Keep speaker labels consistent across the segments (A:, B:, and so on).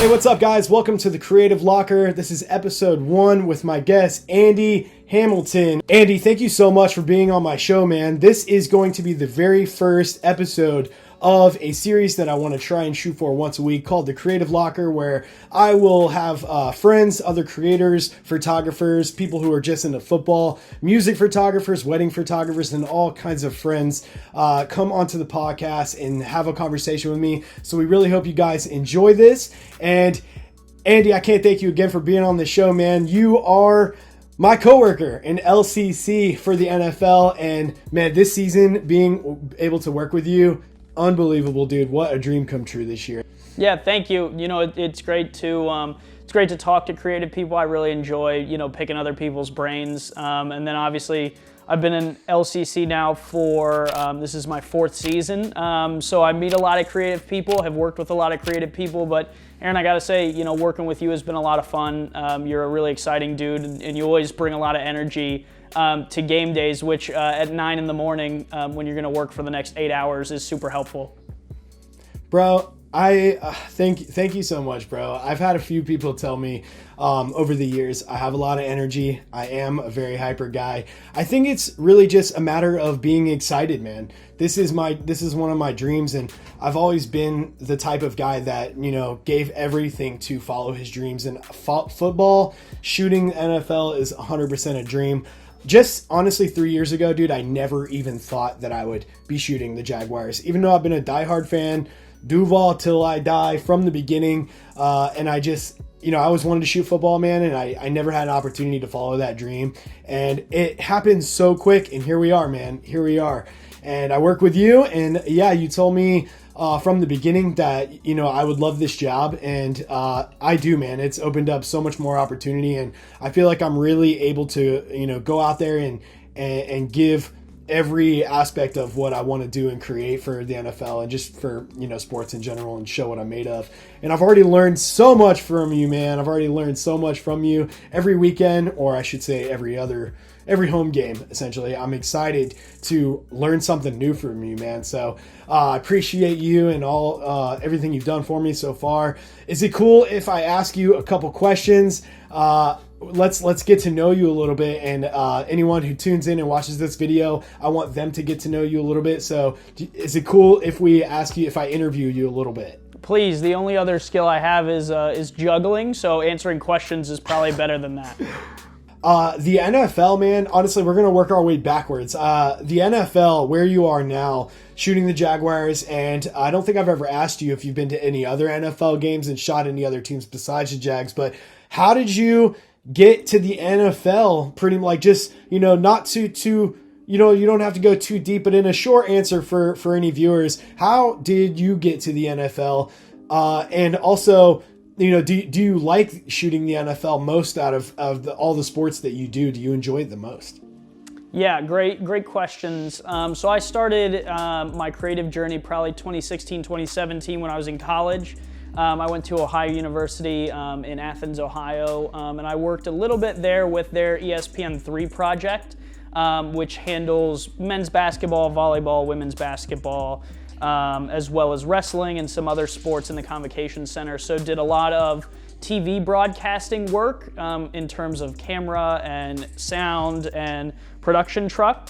A: Hey, what's up, guys? Welcome to the Creative Locker. This is episode 1 with my guest, Andy Hamilton. Andy, thank you so much for being on my show, man. This is going to be the very first episode of a series that I want to try and shoot for once a week called the Creative Locker, where I will have friends, other creators, photographers, people who are just into football, music photographers, wedding photographers, and all kinds of friends come onto the podcast and have a conversation with me. So we really hope you guys enjoy this. And Andy, I can't thank you again for being on the show, man. You are my coworker in LCC for the NFL, and man, this season being able to work with you, unbelievable, dude. What a dream come true this year.
B: Yeah, thank you. You know, it's great to talk to creative people. I really enjoy, picking other people's brains. And then obviously I've been in LCC now for, this is my 4th season. So I meet a lot of creative people, have worked with a lot of creative people, but Aaron, I gotta say, working with you has been a lot of fun. You're a really exciting dude, and you always bring a lot of energy to game days, which at 9 in the morning, when you're gonna work for the next 8 hours, is super helpful.
A: Bro, I thank you so much, bro. I've had a few people tell me over the years I have a lot of energy. I am a very hyper guy. I think it's really just a matter of being excited, man. This is one of my dreams, and I've always been the type of guy that, gave everything to follow his dreams. And football, shooting the NFL is 100% a dream. Just honestly, 3 years ago, dude, I never even thought that I would be shooting the Jaguars, even though I've been a diehard fan, Duval till I die from the beginning. And I just, I always wanted to shoot football, man. And I never had an opportunity to follow that dream. And it happened so quick. And here we are, man. Here we are. And I work with you. And yeah, you told me from the beginning that, I would love this job. And I do, man. It's opened up so much more opportunity. And I feel like I'm really able to, go out there and give every aspect of what I want to do and create for the NFL and just for, sports in general, and show what I'm made of. And I've already learned so much from you, man. I've already learned so much from you every weekend, or I should say every home game, essentially. I'm excited to learn something new from you, man. So I appreciate you and all everything you've done for me so far. Is it cool if I ask you a couple questions? Let's get to know you a little bit, and anyone who tunes in and watches this video, I want them to get to know you a little bit. So is it cool if I interview you a little bit?
B: Please. The only other skill I have is juggling, so answering questions is probably better than that.
A: The NFL, man, honestly, we're going to work our way backwards. The NFL, where you are now, shooting the Jaguars, and I don't think I've ever asked you if you've been to any other NFL games and shot any other teams besides the Jags, but how did you get to the NFL? Pretty like just, not too, you don't have to go too deep, but in a short answer for any viewers, how did you get to the NFL? And also, do you like shooting the NFL most out of all the sports that you do? Do you enjoy it the most?
B: Yeah, great questions. So I started my creative journey probably 2016, 2017 when I was in college. I went to Ohio University in Athens, Ohio, and I worked a little bit there with their ESPN3 project, which handles men's basketball, volleyball, women's basketball, as well as wrestling and some other sports in the Convocation Center. So did a lot of TV broadcasting work in terms of camera and sound and production truck.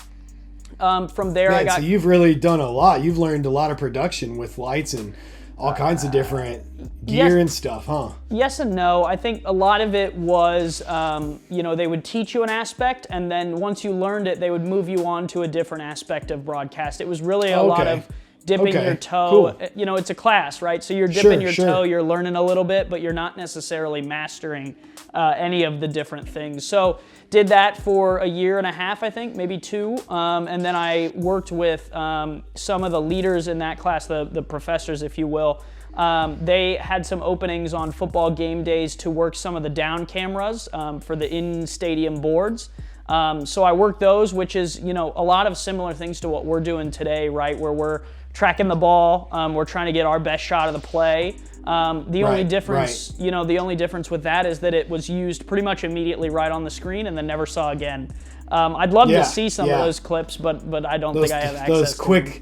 B: From there,
A: Man, so you've really done a lot. You've learned a lot of production with lights and all kinds of different gear and stuff, huh?
B: Yes and no. I think a lot of it was, they would teach you an aspect, and then once you learned it, they would move you on to a different aspect of broadcast. It was really a lot of dipping your toe. Cool. It's a class, right? So you're dipping your toe, you're learning a little bit, but you're not necessarily mastering any of the different things. So did that for a year and a half, I think, maybe 2. And then I worked with some of the leaders in that class, the professors, if you will. They had some openings on football game days to work some of the down cameras for the in-stadium boards. So I worked those, which is, a lot of similar things to what we're doing today, right? Where we're tracking the ball, we're trying to get our best shot of the play. The only difference with that is that it was used pretty much immediately right on the screen and then never saw again. I'd love to see some of those clips, but I don't think I have access
A: to them.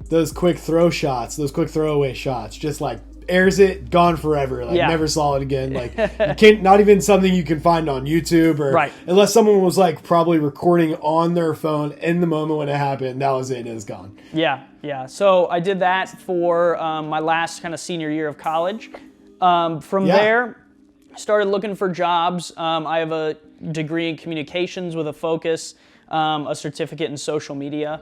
A: Those quick throw shots, those quick throwaway shots, just like airs it, gone forever. Like,
B: Yeah.
A: never saw it again. Like, you can't, not even something you can find on YouTube, or
B: Right.
A: unless someone was like probably recording on their phone in the moment when it happened. That was it. It was gone.
B: Yeah. So I did that for my last kind of senior year of college. From there, started looking for jobs. I have a degree in communications with a focus, a certificate in social media.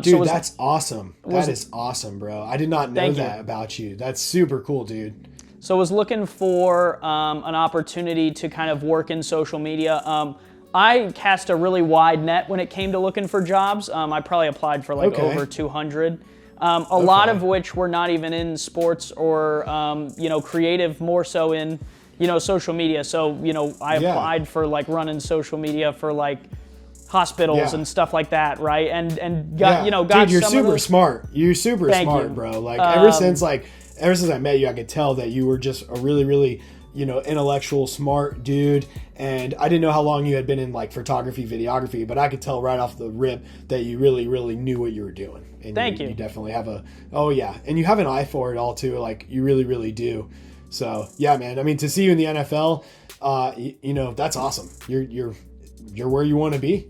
A: Dude, that's awesome. That is awesome, bro. I did not know that about you. That's super cool, dude.
B: So I was looking for an opportunity to kind of work in social media. I cast a really wide net when it came to looking for jobs. I probably applied for like over 200. A lot of which were not even in sports or, creative, more so in, social media. So, I applied for like running social media for like hospitals and stuff like that, right? And got, got
A: Dude, you're
B: some
A: super
B: of those.
A: smart. You're super smart, bro. Like, ever since I met you, I could tell that you were just a really, really, intellectual, smart dude. And I didn't know how long you had been in like photography, videography, but I could tell right off the rip that you really, really knew what you were doing. And
B: Thank you.
A: You definitely have and you have an eye for it all too. Like, you really, really do. So yeah, man. I mean, to see you in the NFL, that's awesome. You're where you want to be,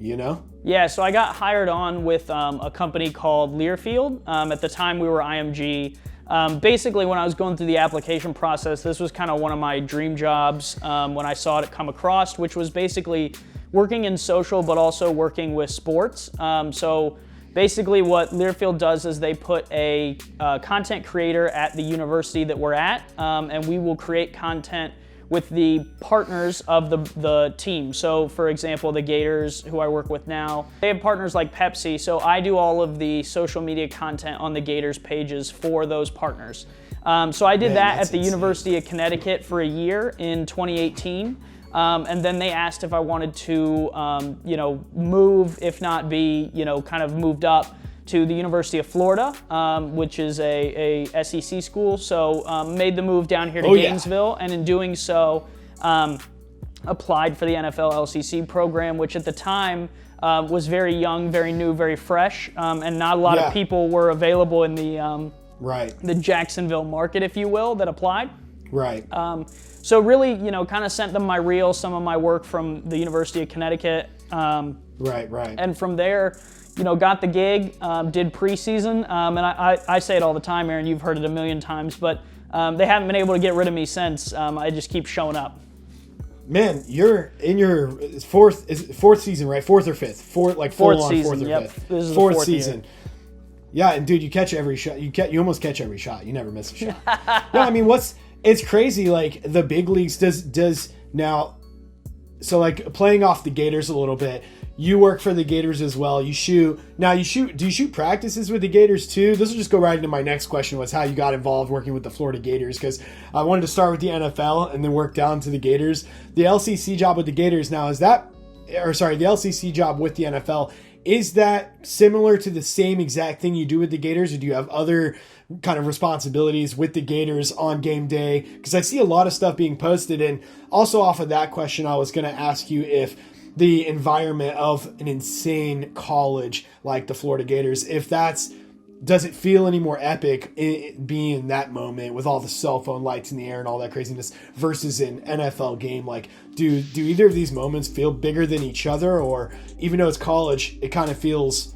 B: Yeah, so I got hired on with a company called Learfield. At the time, we were IMG. Basically, when I was going through the application process, this was kind of one of my dream jobs when I saw it come across, which was basically working in social, but also working with sports. So basically what Learfield does is they put a content creator at the university that we're at, and we will create content with the partners of the team. So for example, the Gators, who I work with now, they have partners like Pepsi, so I do all of the social media content on the Gators pages for those partners. So I did that at the University of Connecticut for a year in 2018. And then they asked if I wanted to, move, if not be, kind of moved up to the University of Florida, which is a SEC school. So made the move down here to Gainesville, and in doing so, applied for the NFL LCC program, which at the time was very young, very new, very fresh, and not a lot of people were available in the Jacksonville market, if you will, that applied.
A: Right.
B: So really, kind of sent them my reel, some of my work from the University of Connecticut.
A: Right.
B: And from there, got the gig, did preseason, and I say it all the time, Aaron, you've heard it a million times, but they haven't been able to get rid of me since. I just keep showing up.
A: Man, you're in your fourth season, right? Fourth or fifth?
B: Fourth season, fifth. This is
A: fourth
B: the fourth
A: season.
B: Year.
A: Yeah, and dude, you catch every shot. You almost catch every shot. You never miss a shot. No, I mean, it's crazy. Like, the big leagues does now. So like, playing off the Gators a little bit, you work for the Gators as well. Do you shoot practices with the Gators too? This will just go right into my next question, was how you got involved working with the Florida Gators, because I wanted to start with the NFL and then work down to the Gators. The LCC job with the Gators now, the LCC job with the NFL, is that similar to the same exact thing you do with the Gators, or do you have other kind of responsibilities with the Gators on game day? Because I see a lot of stuff being posted. And also off of that question, I was going to ask you if the environment of an insane college like the Florida Gators, does it feel any more epic being in that moment with all the cell phone lights in the air and all that craziness versus an NFL game? Like, do either of these moments feel bigger than each other, or even though it's college, it kind of feels,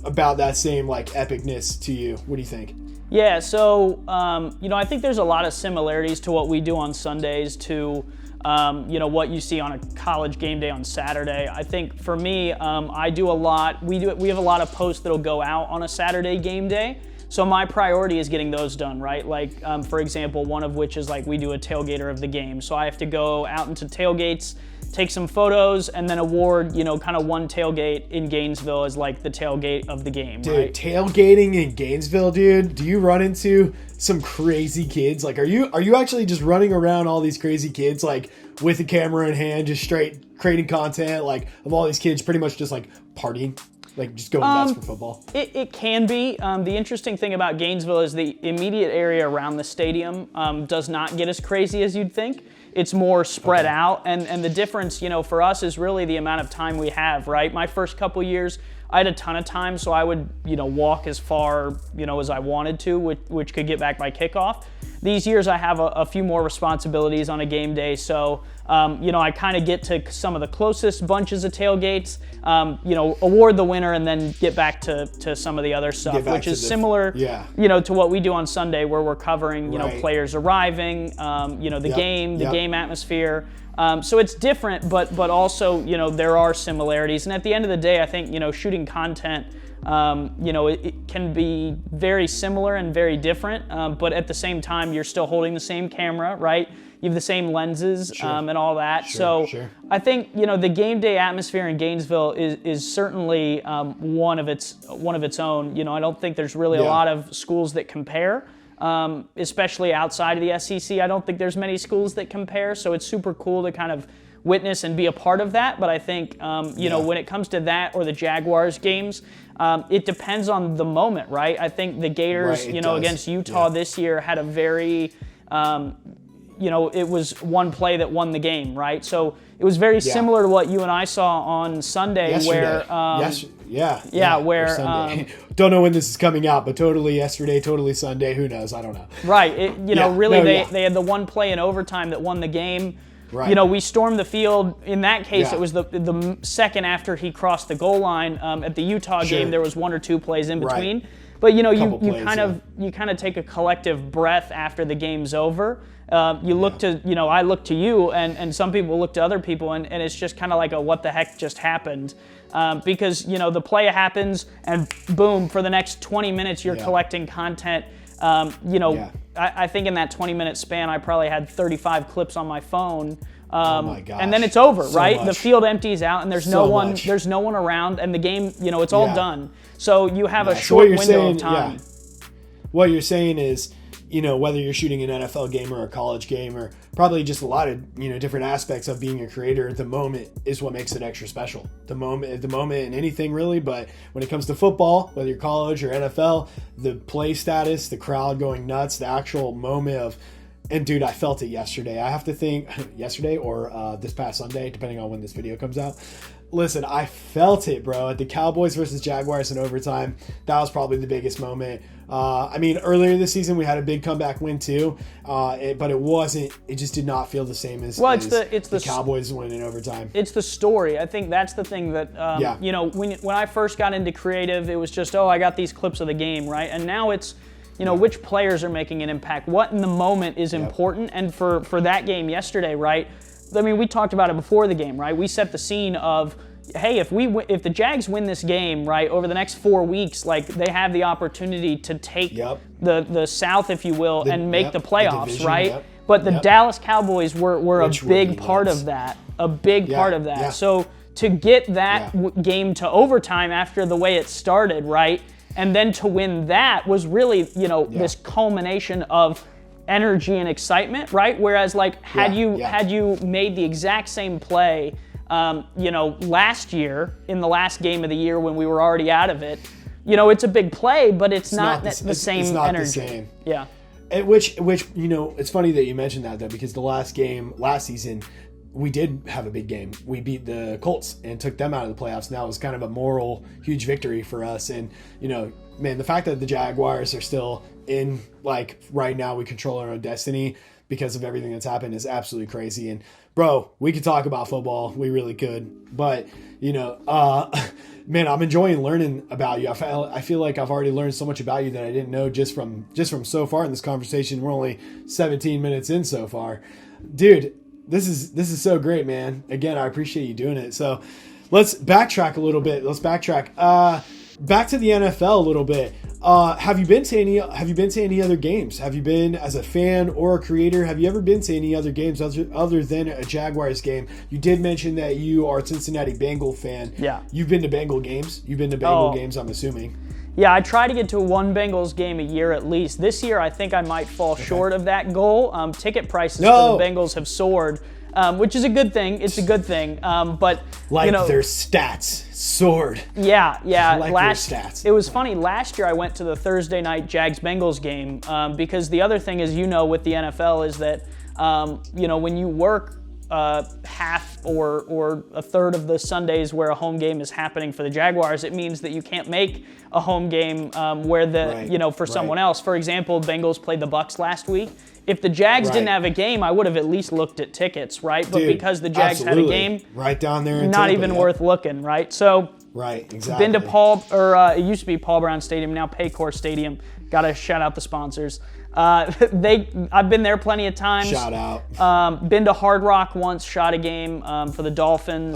A: about that same like epicness to you? What do you think? Yeah,
B: so, I think there's a lot of similarities to what we do on Sundays to, what you see on a college game day on Saturday. I think for me, I do a lot. We have a lot of posts that'll go out on a Saturday game day. So my priority is getting those done, right? Like, for example, one of which is like we do a tailgater of the game. So I have to go out into tailgates, take some photos, and then award, kind of one tailgate in Gainesville as like the tailgate of the game,
A: dude,
B: right?
A: Tailgating in Gainesville, dude. Do you run into some crazy kids? Like, are you actually just running around all these crazy kids, like with a camera in hand, just straight creating content, like of all these kids pretty much just like partying? Like, just going nuts for football?
B: It can be. The interesting thing about Gainesville is the immediate area around the stadium does not get as crazy as you'd think. It's more spread out, and the difference, for us is really the amount of time we have, right? My first couple years, I had a ton of time, so I would, walk as far, as I wanted to, which could get back by kickoff. these years I have a few more responsibilities on a game day, so I kind of get to some of the closest bunches of tailgates, award the winner, and then get back to some of the other stuff, which is similar, to what we do on Sunday, where we're covering, players arriving, the game atmosphere. So it's different, but also, there are similarities. And at the end of the day, I think, shooting content, it can be very similar and very different, but at the same time, you're still holding the same camera, right? You have the same lenses and all that. I think, the game day atmosphere in Gainesville is certainly one of its own. I don't think there's really a lot of schools that compare. Especially outside of the SEC, I don't think there's many schools that compare, so it's super cool to kind of witness and be a part of that. But I think, when it comes to that or the Jaguars games, it depends on the moment, right? I think the Gators, against Utah this year had a very, it was one play that won the game, right? So it was very similar to what you and I saw on Sunday,
A: yesterday.
B: where
A: don't know when this is coming out, but totally yesterday, totally Sunday. Who knows? I don't know.
B: Right. They had the one play in overtime that won the game.
A: Right.
B: We stormed the field. In that case, it was the second after he crossed the goal line. At the Utah game, there was one or two plays in between.
A: Right.
B: But you kind of take a collective breath after the game's over. You look to, I look to you, and some people look to other people, and it's just kind of like a what the heck just happened. Because, the play happens, and boom, for the next 20 minutes, you're collecting content. I think in that 20-minute span, I probably had 35 clips on my phone.
A: Oh my gosh.
B: And then it's over, right?
A: Much.
B: The field empties out, and there's no one around, and the game, it's all done. So you have a short window of time.
A: Yeah. What you're saying is, whether you're shooting an NFL game or a college game, or probably just a lot of, different aspects of being a creator, the moment is what makes it extra special. The moment in anything really, but when it comes to football, whether you're college or NFL, the play status, the crowd going nuts, the actual moment of, and dude, I felt it yesterday. I have to think yesterday or this past Sunday, depending on when this video comes out. Listen, I felt it, bro. At the Cowboys versus Jaguars in overtime, that was probably the biggest moment. Earlier this season we had a big comeback win too, but it just did not feel the same as the Cowboys win in overtime.
B: It's the story. I think that's the thing that, when I first got into creative, it was just, I got these clips of the game, right? And now it's, which players are making an impact, what in the moment is important. And for that game yesterday, right? I mean, we talked about it before the game, right? We set the scene of, hey, if the Jags win this game, right, over the next 4 weeks, like they have the opportunity to take the South, if you will, and make the playoffs,
A: division,
B: right? But the Dallas Cowboys were a big part of that, part of that.
A: Yeah.
B: So to get that game to overtime after the way it started, right, and then to win that was really, this culmination of energy and excitement, right? Whereas had you made the exact same play, last year in the last game of the year when we were already out of it, it's a big play, but it's not the same
A: it's not
B: energy.
A: The same.
B: Yeah.
A: Which it's funny that you mentioned that though, because the last game last season, we did have a big game. We beat the Colts and took them out of the playoffs. Now it was kind of a moral huge victory for us. And the fact that the Jaguars are still in, right now we control our own destiny because of everything that's happened is absolutely crazy. And bro, we could talk about football. We really could. But, man, I'm enjoying learning about you. I feel like I've already learned so much about you that I didn't know just from so far in this conversation. We're only 17 minutes in so far. Dude, this is so great, man. Again, I appreciate you doing it. So let's backtrack a little bit. Back to the NFL a little bit. Have you been to any other games? Have you been as a fan or a creator? Have you ever been to any other games other than a Jaguars game? You did mention that you are a Cincinnati Bengal fan.
B: Yeah.
A: You've been to Bengal games. You've been to Bengal games, I'm assuming.
B: Yeah, I try to get to one Bengals game a year at least. This year, I think I might fall short of that goal. Ticket prices for the Bengals have soared, which is a good thing. It's a good thing. But
A: their stats soared.
B: Yeah.
A: Their stats.
B: It was funny. Last year, I went to the Thursday night Jags-Bengals game because the other thing is, with the NFL is that when you work half or a third of the Sundays where a home game is happening for the Jaguars. It means that you can't make a home game where for someone else. For example, Bengals played the Bucks last week. If the Jags didn't have a game, I would have at least looked at tickets, right? But because the Jags had a game,
A: right down there, in
B: not
A: Tampa,
B: even worth looking, right? So,
A: exactly.
B: Been to it used to be Paul Brown Stadium, now Paycor Stadium. Got to shout out the sponsors. I've been there plenty of times.
A: Shout out.
B: Been to Hard Rock once, shot a game for the Dolphins.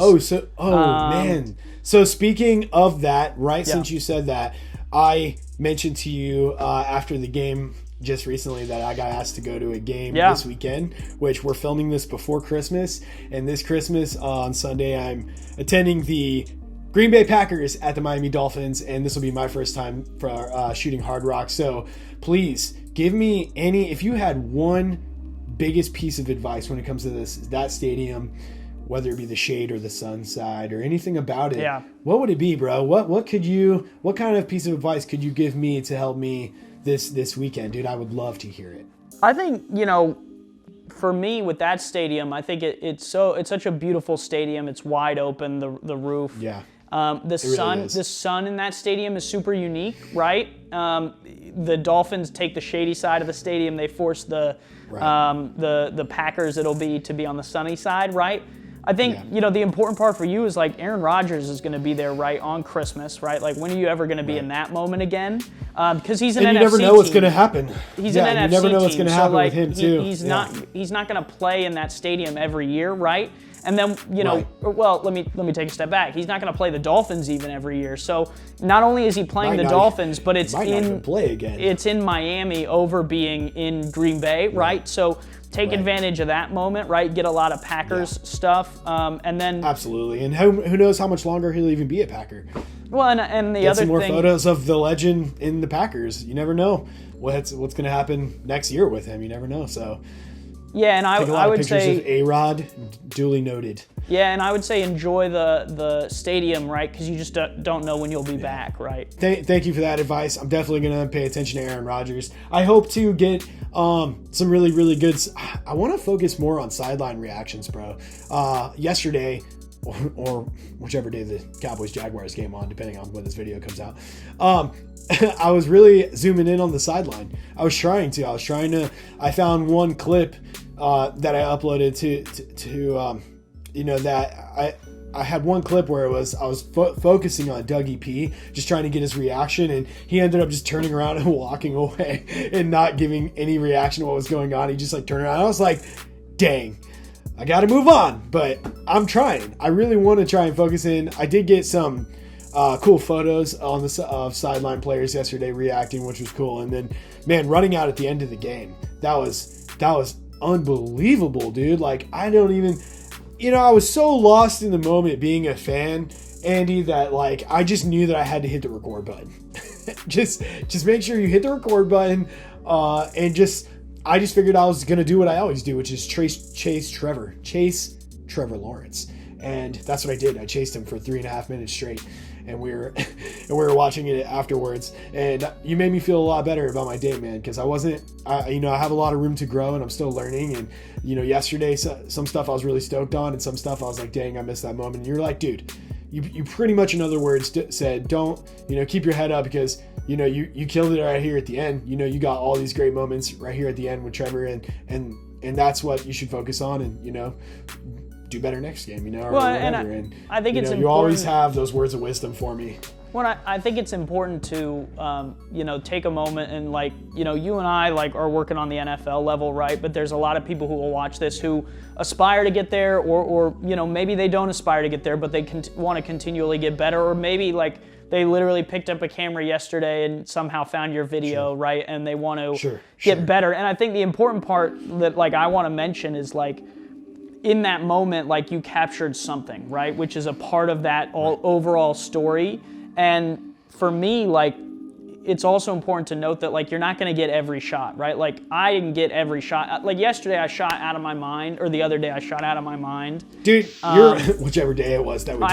A: Man. So speaking of that, since you said that, I mentioned to you after the game just recently that I got asked to go to a game this weekend, which we're filming this before Christmas. And this Christmas on Sunday, I'm attending the Green Bay Packers at the Miami Dolphins, and this will be my first time for shooting Hard Rock. So please give me if you had one biggest piece of advice when it comes to that stadium, whether it be the shade or the sun side or anything about it, what would it be, bro? What kind of piece of advice could you give me to help me this weekend? Dude, I would love to hear it.
B: I think, for me with that stadium, I think it's such a beautiful stadium. It's wide open, the roof.
A: Yeah.
B: The sun in that stadium is super unique, right? The Dolphins take the shady side of the stadium. They force the Packers to be on the sunny side, right? I think, the important part for you is like Aaron Rodgers is going to be there, right, on Christmas, right? Like, when are you ever going to be in that moment again? Because he's an NFC team.
A: And you never know what's going to happen.
B: He's an NFC team.
A: You never know what's going to happen with him, too.
B: He's not going to play in that stadium every year, right? And then, well, let me take a step back. He's not going to play the Dolphins even every year. So not only is he playing the Dolphins, but it's in Miami over being in Green Bay, right? So take advantage of that moment, right? Get a lot of Packers stuff, and then
A: absolutely. And who knows how much longer he'll even be a Packer?
B: Well, and the other thing,
A: some more photos of the legend in the Packers. You never know what's going to happen next year with him. You never know. So.
B: Yeah, and I would say
A: of A-Rod, duly noted.
B: Yeah, and I would say enjoy the stadium, right? Because you just don't know when you'll be back, right?
A: Thank you for that advice. I'm definitely going to pay attention to Aaron Rodgers. I hope to get some really, really good. I want to focus more on sideline reactions, bro. Yesterday, or whichever day the Cowboys-Jaguars game on, depending on when this video comes out. I was really zooming in on the sideline. I found one clip that I uploaded that I had one clip where I was focusing on Dougie P, just trying to get his reaction, and he ended up just turning around and walking away and not giving any reaction to what was going on. He just turned around. I was like, dang, I got to move on, but I'm trying. I really want to try and focus in. I did get some cool photos of sideline players yesterday reacting, which was cool. And then, man, running out at the end of the game, that was unbelievable, dude. Like, I don't even, I was so lost in the moment being a fan, Andy, that I just knew that I had to hit the record button. just make sure you hit the record button, and I just figured I was gonna do what I always do, which is chase Trevor Lawrence. And that's what I did. I chased him for 3.5 minutes straight, and we were watching it afterwards. And you made me feel a lot better about my day, man, because I have a lot of room to grow, and I'm still learning. And yesterday, some stuff I was really stoked on, and some stuff I was like, dang, I missed that moment. And you're like, dude, you pretty much, in other words, said, don't, keep your head up, because you killed it right here at the end. You got all these great moments right here at the end with Trevor, and that's what you should focus on, and do better next game, or whatever. And
B: I think it's important.
A: You always have those words of wisdom for me.
B: Well, I think it's important to, take a moment and you and I are working on the NFL level, right? But there's a lot of people who will watch this who aspire to get there, or maybe they don't aspire to get there, but they want to continually get better, or maybe they literally picked up a camera yesterday and somehow found your video, right? And they want to get better. And I think the important part that I want to mention is in that moment, you captured something, right? Which is a part of that overall story. And for me, it's also important to note that you're not going to get every shot, right? I didn't get every shot. Yesterday I shot out of my mind, or the other day I shot out of my mind.
A: Dude, you're whichever day it was that we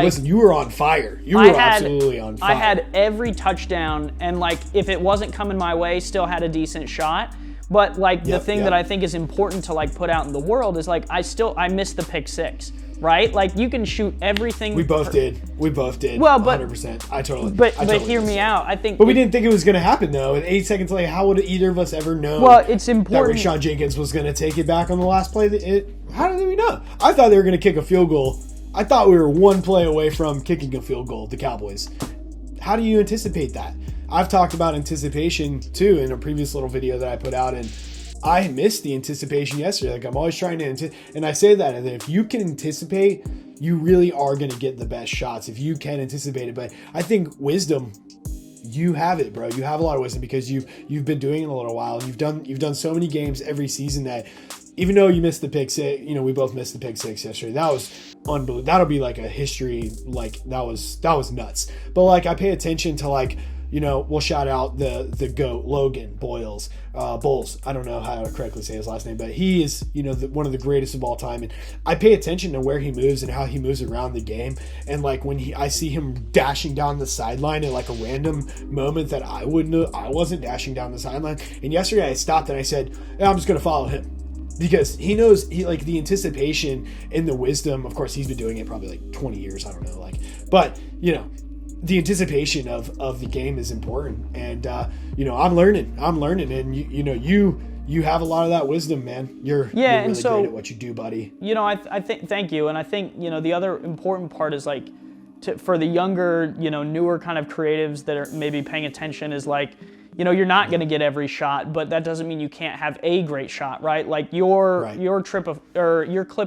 A: listen, you were on fire. You were absolutely on fire.
B: I had every touchdown, and if it wasn't coming my way, still had a decent shot. But like the thing that I think is important to like put out in the world is like I miss the pick six, right? Like you can shoot everything.
A: We both did.
B: Well, but
A: 100%. I totally.
B: But
A: totally
B: hear me out. I think.
A: But we didn't think it was going to happen though. At 8 seconds late, how would either of us ever know?
B: Well, it's important
A: that Rashawn Jenkins was going to take it back on the last play. How did we know? I thought they were going to kick a field goal. I thought we were one play away from kicking a field goal. The Cowboys. How do you anticipate that? I've talked about anticipation too in a previous little video that I put out, and I missed the anticipation yesterday. Like I'm always trying to anticipate, and I say that, and if you can anticipate, you really are going to get the best shots if you can anticipate it. But I think wisdom, you have it, bro. You have a lot of wisdom because you've been doing it a little while. You've done so many games every season that even though you missed the pick six, we both missed the pick six yesterday. That was unbelievable. That'll be like a history. Like that was nuts. But like I pay attention to like. We'll shout out the GOAT, Logan Bowles. I don't know how to correctly say his last name, but he is, one of the greatest of all time. And I pay attention to where he moves and how he moves around the game. And like when I see him dashing down the sideline at like a random moment that I wasn't dashing down the sideline. And yesterday I stopped and I said, I'm just going to follow him. Because he knows like the anticipation and the wisdom. Of course, he's been doing it probably like 20 years. I don't know, but the anticipation of the game is important, and I'm learning, and you have a lot of that wisdom, man. You're really great at what you do, buddy.
B: I think thank you, and I think the other important part is like for the younger, newer kind of creatives that are maybe paying attention is like. You're not going to get every shot, but that doesn't mean you can't have a great shot, right? Like your clip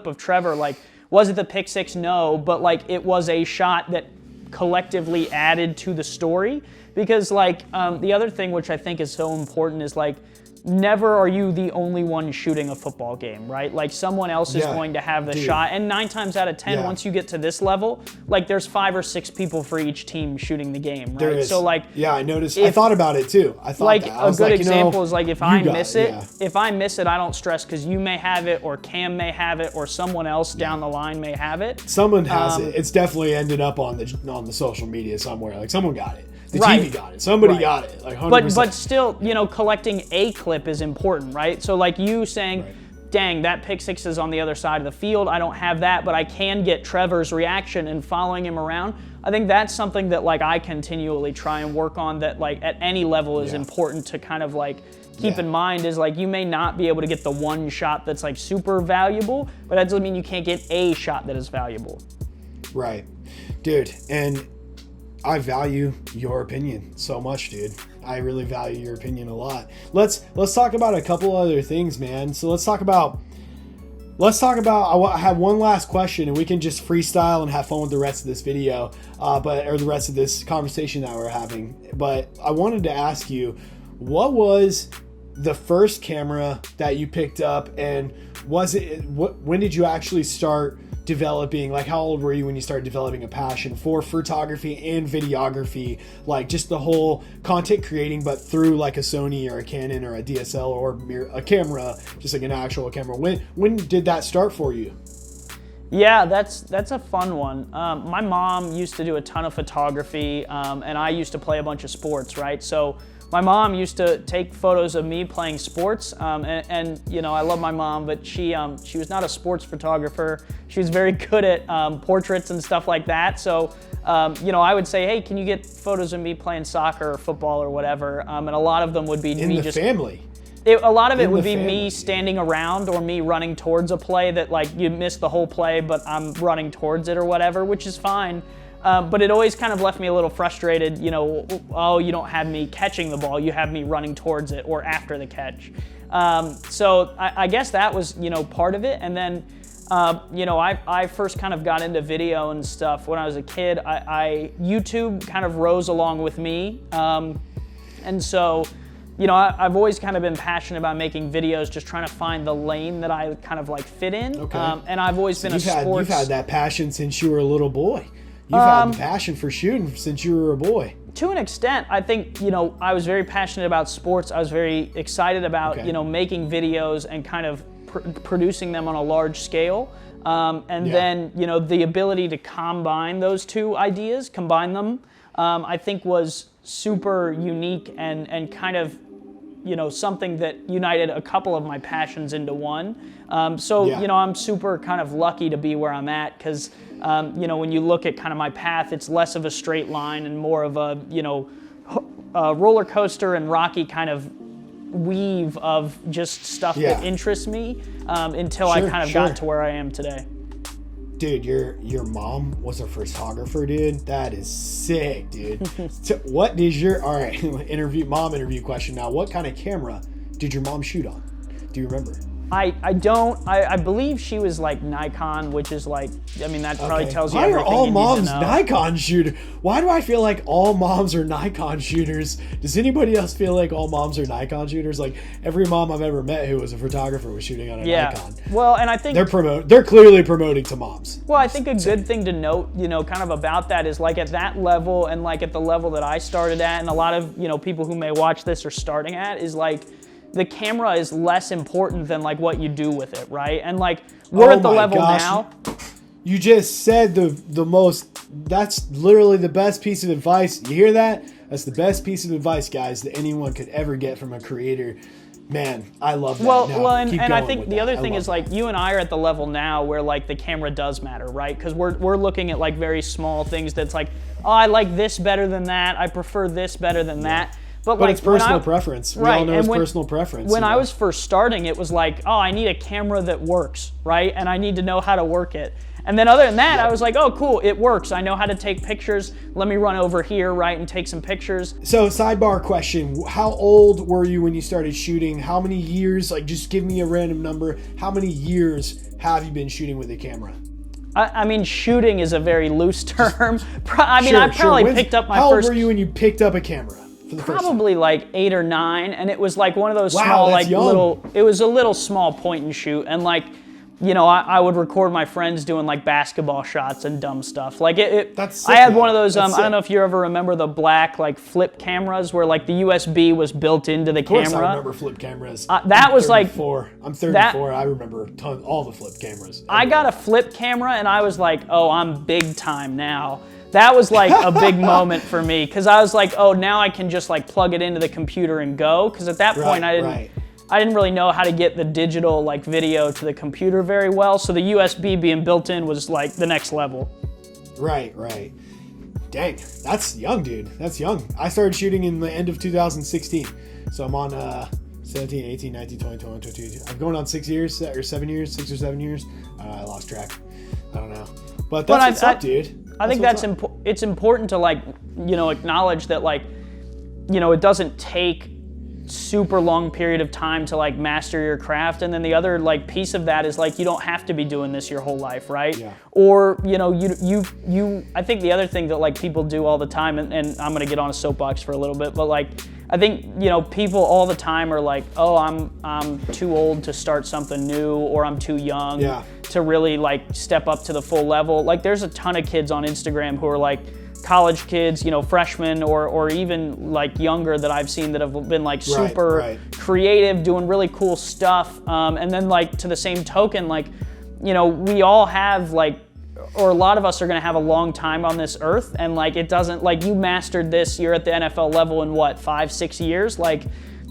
B: of Trevor, like was it the pick six? No, but like it was a shot that collectively added to the story. Because like the other thing which I think is so important is like never are you the only one shooting a football game, right? Like someone else is going to have the shot, and 9 times out of 10 once you get to this level, like there's 5 or 6 people for each team shooting the game, right?
A: There is.
B: So like
A: I noticed. I thought about it too. I thought
B: like
A: that. I
B: a good example is like if I miss it, I don't stress because you may have it or Cam may have it or someone else down the line may have it.
A: Someone has it. It's definitely ended up on the social media somewhere. Like someone got it. The TV got it. Somebody got it. Like 100%.
B: But still, collecting a clip is important, right? So like you saying, dang, that pick six is on the other side of the field. I don't have that, but I can get Trevor's reaction and following him around. I think that's something that like I continually try and work on that like at any level is important to kind of like keep in mind is like you may not be able to get the one shot that's like super valuable, but that doesn't mean you can't get a shot that is valuable.
A: Right. Dude, and I value your opinion so much, dude. I really value your opinion a lot. Let's talk about a couple other things, man. So let's talk about. I have one last question, and we can just freestyle and have fun with the rest of this video, or the rest of this conversation that we're having. But I wanted to ask you, what was the first camera that you picked up, and when did you actually start developing, like how old were you when you started developing a passion for photography and videography, like just the whole content creating, but through like a Sony or a Canon or a DSL or a camera, just like an actual camera? When did that start for you?
B: Yeah, that's a fun one. My mom used to do a ton of photography, and I used to play a bunch of sports, right? So my mom used to take photos of me playing sports, and I love my mom, but she was not a sports photographer. She was very good at portraits and stuff like that. So I would say, hey, can you get photos of me playing soccer or football or whatever? And a lot of them would be me just
A: family.
B: A lot of it would be me standing around or me running towards a play that like you missed the whole play, but I'm running towards it or whatever, which is fine. But it always kind of left me a little frustrated, oh, you don't have me catching the ball, you have me running towards it or after the catch. So I guess that was, part of it. And then, I first kind of got into video and stuff when I was a kid. YouTube kind of rose along with me. And so, I've always kind of been passionate about making videos, just trying to find the lane that I kind of like fit in. Okay. And I've always been
A: You've had that passion since you were a little boy. You've had the passion for shooting since you were a boy.
B: To an extent, I think, I was very passionate about sports. I was very excited about, making videos and kind of producing them on a large scale. Then, the ability to combine those two ideas, I think was super unique and kind of, something that united a couple of my passions into one. I'm super kind of lucky to be where I'm at because, when you look at kind of my path, it's less of a straight line and more of a roller coaster and rocky kind of weave of just stuff that interests me until I kind of got to where I am today.
A: Dude, your mom was a photographer, dude. That is sick, dude. So what is all right, interview question now. What kind of camera did your mom shoot on? Do you remember?
B: I believe she was like Nikon, which is like, that probably tells you everything.
A: Why are all
B: you
A: moms
B: need to know.
A: Nikon shooter? Why do I feel like all moms are Nikon shooters? Does anybody else feel like all moms are Nikon shooters? Like every mom I've ever met who was a photographer was shooting on a Nikon.
B: Well, and I think
A: they're clearly promoting to moms.
B: Well, I think a good thing to note, kind of about that is like at that level and like at the level that I started at, and a lot of, people who may watch this are starting at, is like, the camera is less important than like what you do with it, right? And like we're at the level now.
A: You just said the most. That's literally the best piece of advice. You hear that? That's the best piece of advice, guys, that anyone could ever get from a creator. Man, I love that.
B: Well, and I think the other thing is like you and I are at the level now where like the camera does matter, right? Because we're looking at like very small things that's like, oh, I like this better than that. I prefer this better than that. But like
A: it's personal preference. We all know it's personal preference.
B: When I was first starting, it was like, oh, I need a camera that works, right? And I need to know how to work it. And then other than that, I was like, oh, cool, it works. I know how to take pictures. Let me run over here, right, and take some pictures.
A: So sidebar question, how old were you when you started shooting? How many years, like just give me a random number. How many years have you been shooting with a camera?
B: I mean, shooting is a very loose term. I probably picked up my first...
A: How old were you when you picked up a camera?
B: Probably like 8 or 9, and it was like one of those small, like young. It was a little small point and shoot, and like, I would record my friends doing like basketball shots and dumb stuff. Like
A: That's sick,
B: I had one of those. I don't know if you ever remember the black like flip cameras where like the USB was built into the camera.
A: Of course, I remember flip cameras.
B: That was like
A: 34. I'm 34. I remember all the flip cameras.
B: I got a flip camera, and I was like, oh, I'm big time now. That was like a big moment for me because I was like, oh, now I can just like plug it into the computer and go. Because at that point, I didn't really know how to get the digital like video to the computer very well. So the USB being built in was like the next level. Right.
A: Dang, that's young, dude. That's young. I started shooting in the end of 2016. So I'm on 17, 18, 19, 20, 21, 22. I'm going on 6 years or 7 years, 6 or 7 years. I lost track. I don't know. But that's what's up, dude.
B: I think it's important to like, acknowledge that like, it doesn't take super long period of time to like master your craft. And then the other like piece of that is like, you don't have to be doing this your whole life, right?
A: Yeah.
B: Or, I think the other thing that like people do all the time, and I'm going to get on a soapbox for a little bit, but like, I think, people all the time are like, oh, I'm too old to start something new, or I'm too young to really like step up to the full level. Like there's a ton of kids on Instagram who are like college kids, freshmen or even like younger that I've seen that have been like super creative, doing really cool stuff. And then like to the same token, like, we all have like, or a lot of us are going to have a long time on this earth, and like it doesn't, like you mastered this, you're at the NFL level in what, 5-6 years? Like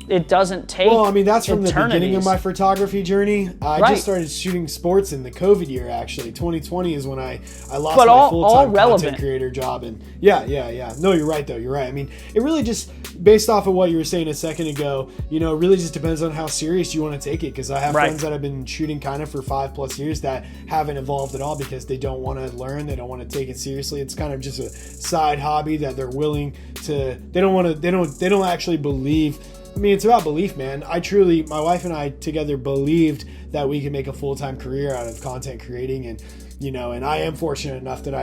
B: it doesn't take
A: that's from the beginning of my photography journey. I just started shooting sports in the COVID year, actually. 2020 is when I lost my full-time content creator job. And yeah. No, you're right, though. You're right. I mean, it really just, based off of what you were saying a second ago, it really just depends on how serious you want to take it. Because I have friends that have been shooting kind of for 5+ years that haven't evolved at all because they don't want to learn. They don't want to take it seriously. It's kind of just a side hobby that they're willing to, they don't actually believe. I mean, it's about belief, man. My wife and I together believed that we could make a full-time career out of content creating. And, and I am fortunate enough that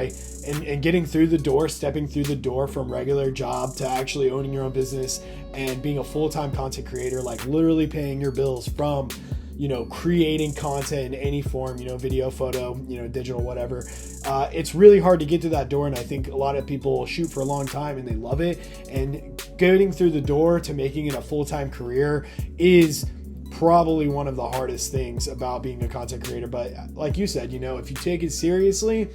A: and getting through the door, stepping through the door from regular job to actually owning your own business and being a full-time content creator, like literally paying your bills from, creating content in any form, video, photo, digital, whatever. It's really hard to get to that door. And I think a lot of people shoot for a long time and they love it. And getting through the door to making it a full-time career is probably one of the hardest things about being a content creator. But like you said, if you take it seriously,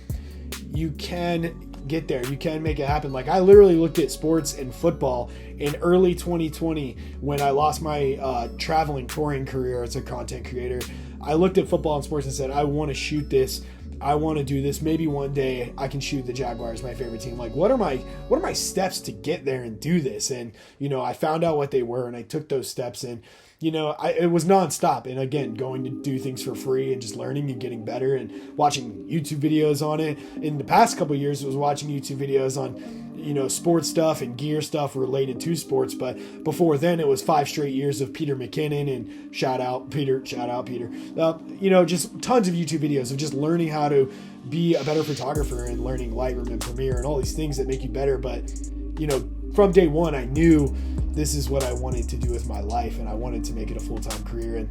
A: you can get there. You can make it happen. Like, I literally looked at sports and football in early 2020 when I lost my traveling touring career as a content creator. I looked at football and sports and said, I want to shoot this. I want to do this. Maybe one day I can shoot the Jaguars, my favorite team. Like, what are my steps to get there and do this? And, I found out what they were, and I took those steps, and, it was nonstop. And again, going to do things for free and just learning and getting better and watching YouTube videos on it. In the past couple of years, I was watching YouTube videos on, sports stuff and gear stuff related to sports. But before then, it was 5 straight years of Peter McKinnon, and shout out Peter. Just tons of YouTube videos of just learning how to be a better photographer and learning Lightroom and Premiere and all these things that make you better. But, from day one, I knew this is what I wanted to do with my life, and I wanted to make it a full-time career. And,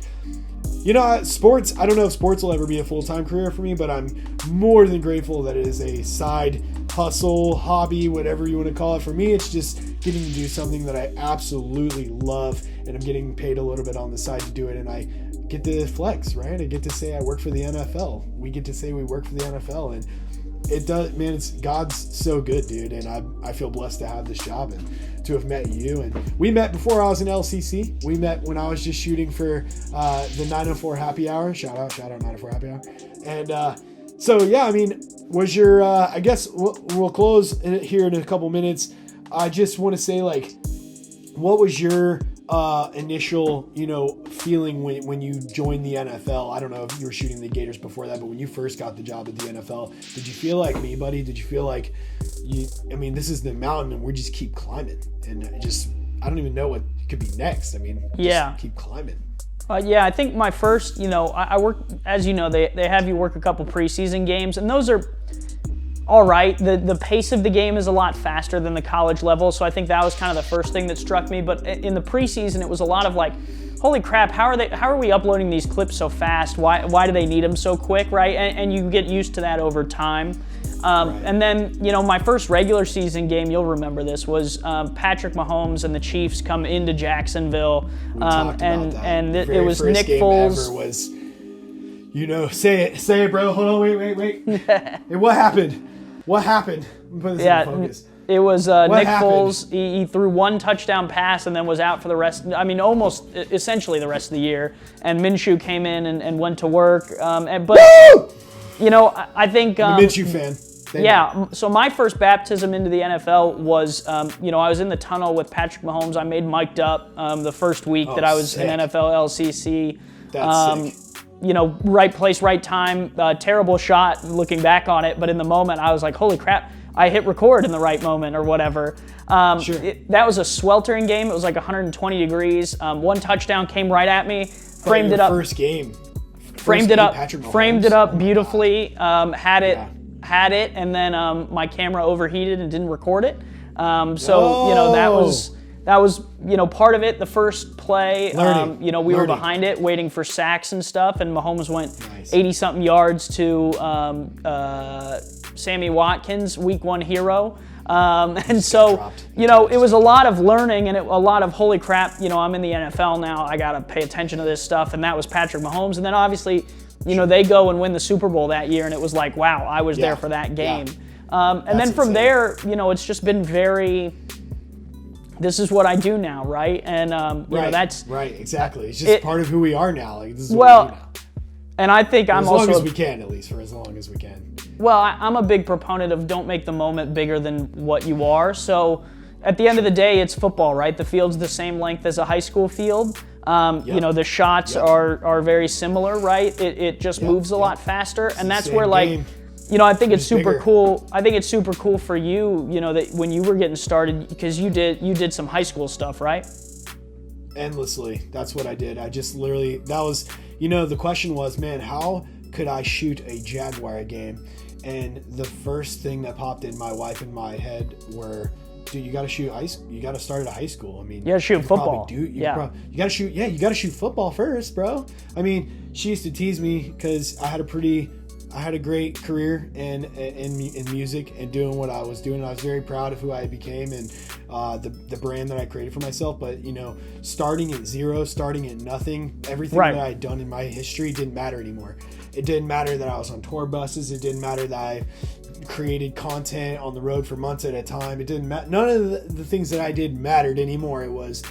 A: sports, I don't know if sports will ever be a full-time career for me, but I'm more than grateful that it is a side hustle, hobby, whatever you want to call it. For me, it's just getting to do something that I absolutely love, and I'm getting paid a little bit on the side to do it, and I get to flex, right? I get to say I work for the NFL. We get to say we work for the NFL, and it does, man, God's so good, dude, and I feel blessed to have this job and to have met you. And we met before I was in LCC. We met when I was just shooting for the 904 Happy Hour. Shout out 904 Happy Hour. And so, yeah, I mean, was your, I guess we'll close here in a couple minutes. I just want to say, like, what was your initial, feeling when you joined the NFL? I don't know if you were shooting the Gators before that, but when you first got the job at the NFL, did you feel like me, buddy? Did you feel like this is the mountain and we just keep climbing, and I don't even know what could be next. I mean, just keep climbing.
B: Yeah, I think my first, I work, as you know, they have you work a couple preseason games, and those are all right. The pace of the game is a lot faster than the college level, so I think that was kind of the first thing that struck me. But in the preseason, it was a lot of like, holy crap, how are we uploading these clips so fast? Why do they need them so quick, right? And you get used to that over time. And then, my first regular season game, you'll remember this, was Patrick Mahomes and the Chiefs come into Jacksonville. It was Nick Foles.
A: Say it, bro. Hold on, wait. Hey, what happened? What happened? Put this in focus.
B: It was Nick Foles. He threw one touchdown pass and then was out for the rest. Almost essentially the rest of the year. And Minshew came in and went to work.
A: Woo!
B: I think
A: I'm a Minshew fan.
B: So my first baptism into the NFL was, I was in the tunnel with Patrick Mahomes. I made mic'd up the first week that I was in NFL LCC.
A: That's sick.
B: Right place, right time. Terrible shot looking back on it, but in the moment I was like, holy crap, I hit record in the right moment or whatever. That was a sweltering game. It was like 120 degrees. One touchdown came right at me. Framed it up.
A: First game.
B: Framed it up beautifully. Had it, and then my camera overheated and didn't record it. That was part of it. The first play, we were behind it, waiting for sacks and stuff, and Mahomes went 80-something yards to Sammy Watkins, Week 1 hero. And so, it was a lot of learning and a lot of, holy crap, I'm in the NFL now, I got to pay attention to this stuff, and that was Patrick Mahomes. And then obviously, they go and win the Super Bowl that year, and it was like, wow, I was there for that game. And then from there, it's just been very... This is what I do now, right? And that's
A: right. Exactly. It's just part of who we are now. Like, this is what we do now.
B: And I think I'm also
A: as long as we can, at least for as long as we can.
B: Well, I'm a big proponent of don't make the moment bigger than what you are. So at the end of the day, it's football, right? The field's the same length as a high school field. The shots are very similar, right? It just moves a lot faster, and that's where
A: game.
B: I think it's super cool. I think it's super cool for you, that when you were getting started, because you did some high school stuff, right?
A: Endlessly. That's what I did. I just literally, that was, the question was, man, how could I shoot a Jaguar game? And the first thing that popped in my wife and my head were, dude, you got to shoot you got to start at high school. I mean,
B: you got to shoot football.
A: You got to shoot football first, bro. I mean, she used to tease me because I had a pretty I had a great career in music and doing what I was doing. I was very proud of who I became and the brand that I created for myself. But, you know, starting at zero, starting at nothing, everything that I had done in my history didn't matter anymore. It didn't matter that I was on tour buses. It didn't matter that I created content on the road for months at a time. It didn't matter. None of the things that I did mattered anymore. It was,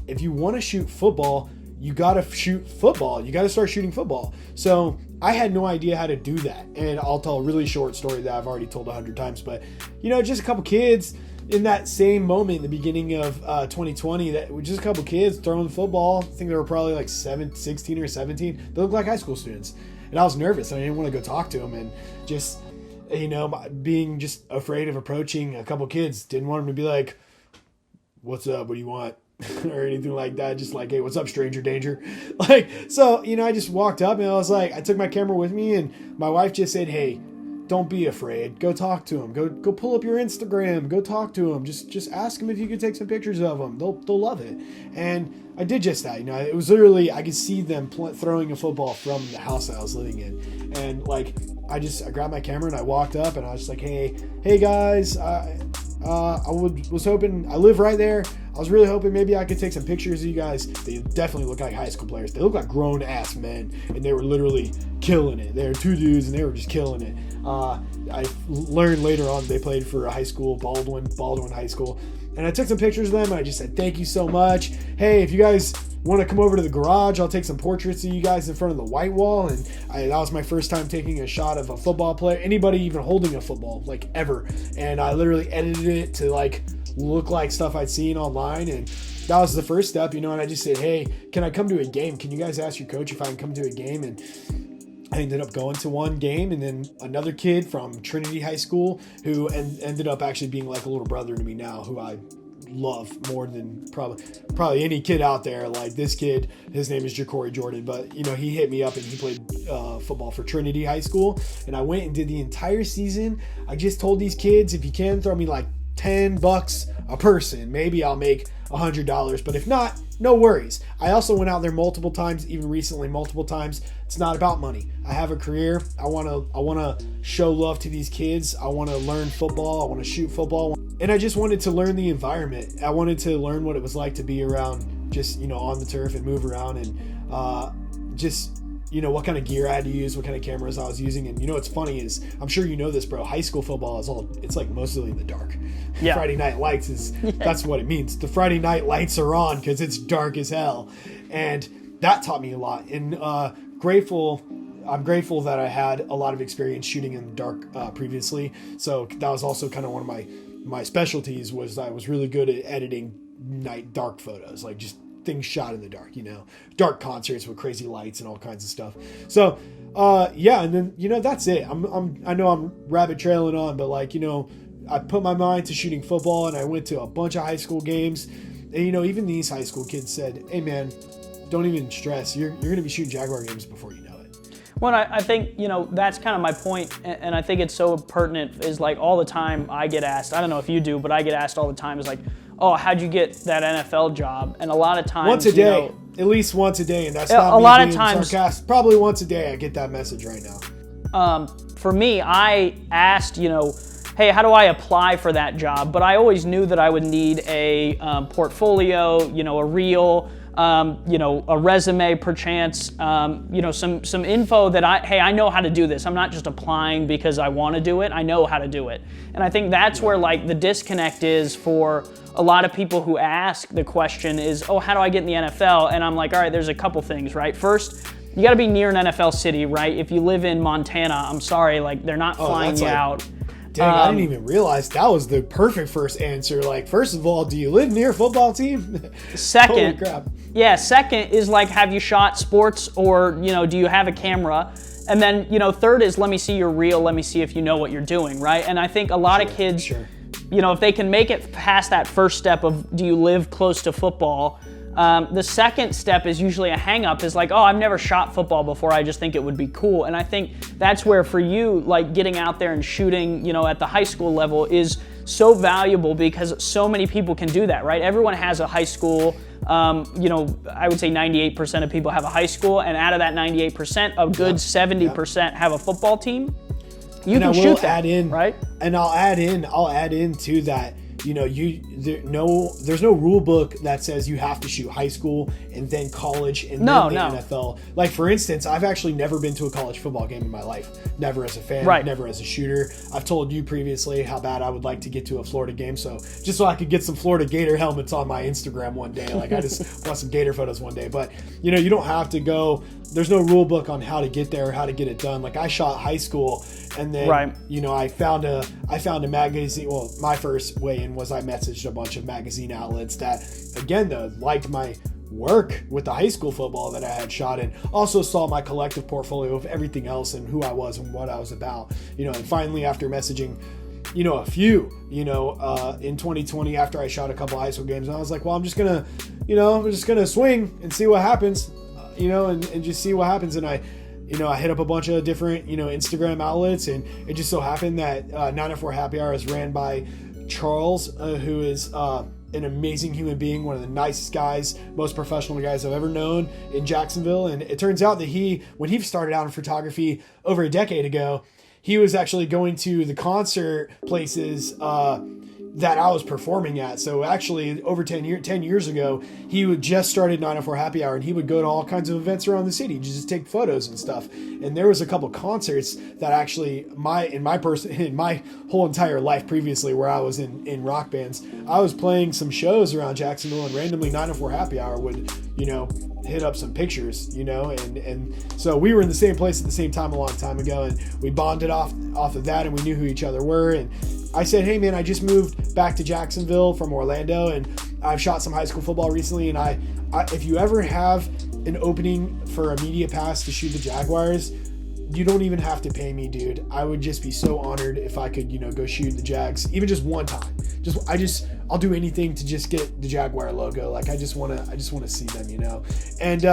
A: if you want to shoot football, you got to shoot football. You got to start shooting football. So I had no idea how to do that. And I'll tell a really short story that I've already told 100 times. But, you know, just a couple kids in that same moment in the beginning of 2020, that were just a couple kids throwing the football. I think they were probably like 16 or 17. They looked like high school students. And I was nervous. I didn't want to go talk to them. And just, you know, being just afraid of approaching a couple kids. Didn't want them to be like, what's up? What do you want? Or anything like that. Just like, hey, what's up, stranger danger? Like, so, you know, I just walked up and I was like, I took my camera with me and my wife just said, hey, don't be afraid. Go talk to them. Go pull up your Instagram. Go talk to them. Just ask them if you could take some pictures of them. They'll love it. And I did just that. You know, it was literally, I could see them throwing a football from the house that I was living in. And like, I grabbed my camera and I walked up and I was just like, hey guys, I was hoping, I live right there. I was really hoping maybe I could take some pictures of you guys. They definitely look like high school players. They look like grown ass men, and they were literally killing it. They were two dudes, and they were just killing it. I learned later on they played for a high school, Baldwin High School, and I took some pictures of them. And I just said, thank you so much. Hey, if you guys want to come over to the garage, I'll take some portraits of you guys in front of the white wall. And that was my first time taking a shot of a football player, anybody even holding a football, like ever. And I literally edited it to like look like stuff I'd seen online. And that was the first step, you know. And I just said, hey, can I come to a game? Can you guys ask your coach if I can come to a game? And I ended up going to one game, and then another kid from Trinity High School who ended up actually being like a little brother to me now, who I love more than probably any kid out there. Like this kid, his name is Ja'Cory Jordan, but you know, he hit me up and he played football for Trinity High School, and I went and did the entire season. I just told these kids, if you can throw me like $10 a person, maybe I'll make $100, but if not, no worries. I also went out there multiple times, even recently multiple times. It's not about money. I have a career. I want to show love to these kids. I want to learn football. I want to shoot football. And I just wanted to learn the environment. I wanted to learn what it was like to be around, just, you know, on the turf and move around, and just, you know, what kind of gear I had to use, what kind of cameras I was using. And you know what's funny is, I'm sure you know this, bro, high school football it's like mostly in the dark. Yeah. Friday night lights that's what it means. The Friday night lights are on because it's dark as hell. And that taught me a lot. And I'm grateful that I had a lot of experience shooting in the dark previously. So that was also kind of one of my specialties, was I was really good at editing dark photos, like just things shot in the dark, you know, dark concerts with crazy lights and all kinds of stuff. So, yeah. And then, you know, that's it. I know I'm rabbit trailing on, but like, you know, I put my mind to shooting football, and I went to a bunch of high school games. And, you know, even these high school kids said, hey man, don't even stress. You're going to be shooting Jaguar games before you know it.
B: Well, I think, you know, that's kind of my point, and I think it's so pertinent, is like all the time I get asked, I don't know if you do, but I get asked all the time, is like, oh, how'd you get that NFL job? And a lot of times,
A: once a day, you know, at least once a day, and that's not a lot of times sarcastic. Probably once a day I get that message right now.
B: For me, I asked, you know, hey, how do I apply for that job? But I always knew that I would need a portfolio, you know, a reel, you know, a resume perchance, you know, some info that I know how to do this. I'm not just applying because I want to do it. I know how to do it. And I think that's where like the disconnect is for a lot of people who ask the question is, oh, how do I get in the NFL? And I'm like, all right, there's a couple things, right? First, you got to be near an NFL city, right? If you live in Montana, I'm sorry, like they're not flying you out.
A: Dang, I didn't even realize that was the perfect first answer. Like, first of all, do you live near a football team?
B: Second,
A: holy crap.
B: Yeah, second is like, have you shot sports, or, you know, do you have a camera? And then, you know, third is, let me see your reel, let me see if you know what you're doing, right? And I think a lot of kids, you know, if they can make it past that first step of, do you live close to football? The second step is usually a hang up, is like, oh, I've never shot football before, I just think it would be cool. And I think that's where for you, like getting out there and shooting, you know, at the high school level is so valuable, because so many people can do that, right? Everyone has a high school I would say 98% of people have a high school, and out of that 98%, a good 70% have a football team. You can shoot that, right?
A: And I'll add in to that. There's no rule book that says you have to shoot high school and then college and then the NFL. Like, for instance, I've actually never been to a college football game in my life. Never as a fan, never as a shooter. I've told you previously how bad I would like to get to a Florida game, just so I could get some Florida Gator helmets on my Instagram one day. Like, I just want some Gator photos one day. But, you don't have to go. There's no rule book on how to get there or how to get it done. Like, I shot high school, and then I found a magazine. Well, my first way in was I messaged a bunch of magazine outlets that, again, though, liked my work with the high school football that I had shot, and also saw my collective portfolio of everything else and who I was and what I was about. And finally, after messaging a few, in 2020, after I shot a couple high school games, and I was like, well, I'm just gonna swing and see what happens, and just see what happens. And I hit up a bunch of different, Instagram outlets, and it just so happened that 904 Happy Hour is ran by Charles, who is an amazing human being, one of the nicest guys, most professional guys I've ever known in Jacksonville. And it turns out that when he started out in photography over a decade ago, he was actually going to the concert places that I was performing at. So actually, over 10 years ago, he would just started 904 Happy Hour, and he would go to all kinds of events around the city, just take photos and stuff. And there was a couple concerts that actually, in my whole entire life previously, where I was in rock bands, I was playing some shows around Jacksonville, and randomly 904 Happy Hour would, hit up some pictures, and so we were in the same place at the same time a long time ago, and we bonded off of that, and we knew who each other were. And I said, hey man, I just moved back to Jacksonville from Orlando, and I've shot some high school football recently, and I if you ever have an opening for a media pass to shoot the Jaguars, you don't even have to pay me, dude. I would just be so honored if I could, go shoot the Jags, even just one time. I'll do anything to just get the Jaguar logo. Like, I just want to see them, And